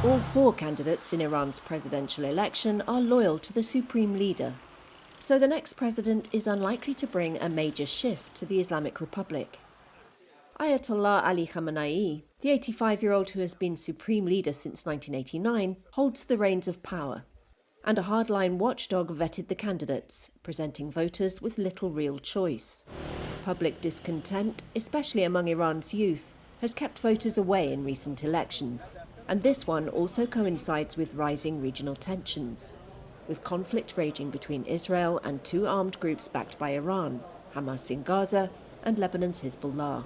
All four candidates in Iran's presidential election are loyal to the supreme leader. So the next president is unlikely to bring a major shift to the Islamic Republic. Ayatollah Ali Khamenei, the 85-year-old who has been supreme leader since 1989, holds the reins of power. And a hardline watchdog vetted the candidates, presenting voters with little real choice. Public discontent, especially among Iran's youth, has kept voters away in recent elections. And this one also coincides with rising regional tensions, with conflict raging between Israel and two armed groups backed by Iran, Hamas in Gaza and Lebanon's Hezbollah.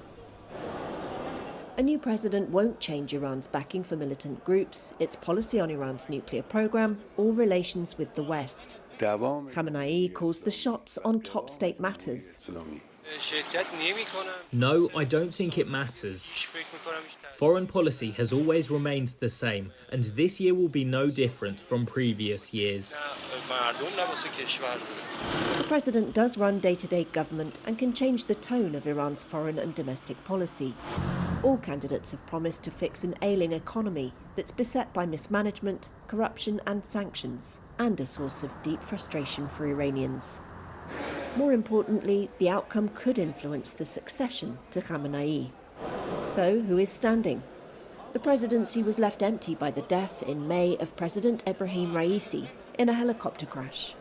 A new president won't change Iran's backing for militant groups, its policy on Iran's nuclear program, or relations with the West. Khamenei calls the shots on top state matters. No, I don't think it matters. Foreign policy has always remained the same, and this year will be no different from previous years. The president does run day-to-day government and can change the tone of Iran's foreign and domestic policy. All candidates have promised to fix an ailing economy that's beset by mismanagement, corruption and sanctions, and a source of deep frustration for Iranians. More importantly, the outcome could influence the succession to Khamenei. So, who is standing? The presidency was left empty by the death in May of President Ebrahim Raisi in a helicopter crash.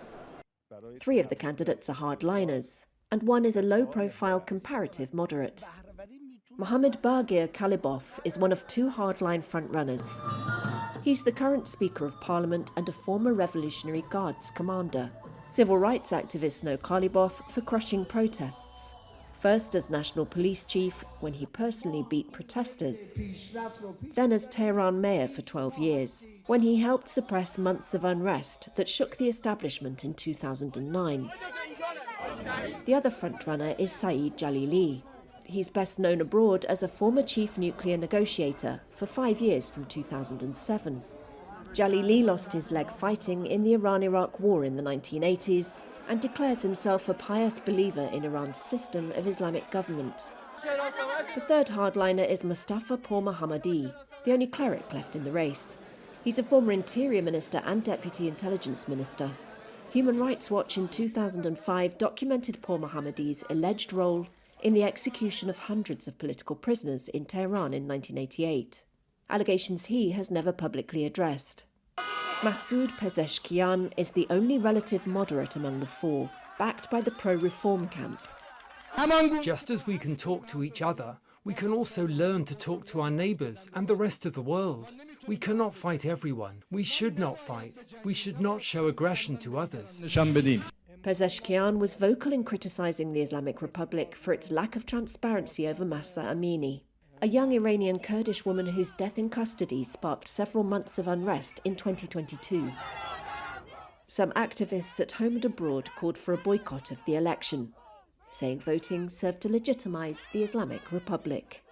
3 of the candidates are hardliners, and one is a low-profile comparative moderate. Mohammad Bagir Kalibov is one of 2 hardline frontrunners. He's the current Speaker of Parliament and a former Revolutionary Guards commander. Civil rights activists know Kalibov for crushing protests. First as National Police Chief, when he personally beat protesters. Then as Tehran mayor for 12 years, when he helped suppress months of unrest that shook the establishment in 2009. The other frontrunner is Saeed Jalili. He's best known abroad as a former chief nuclear negotiator for 5 years from 2007. Jalili lost his leg fighting in the Iran-Iraq War in the 1980s and declares himself a pious believer in Iran's system of Islamic government. The third hardliner is Mustafa Pourmohammadi, the only cleric left in the race. He's a former Interior Minister and Deputy Intelligence Minister. Human Rights Watch in 2005 documented Pourmohammadi's alleged role in the execution of hundreds of political prisoners in Tehran in 1988. Allegations he has never publicly addressed. Masoud Pezeshkian is the only relative moderate among the 4, backed by the pro-reform camp. Just as we can talk to each other, we can also learn to talk to our neighbours and the rest of the world. We cannot fight everyone. We should not fight. We should not show aggression to others. Pezeshkian was vocal in criticising the Islamic Republic for its lack of transparency over Mahsa Amini, a young Iranian Kurdish woman whose death in custody sparked several months of unrest in 2022. Some activists at home and abroad called for a boycott of the election, saying voting served to legitimise the Islamic Republic.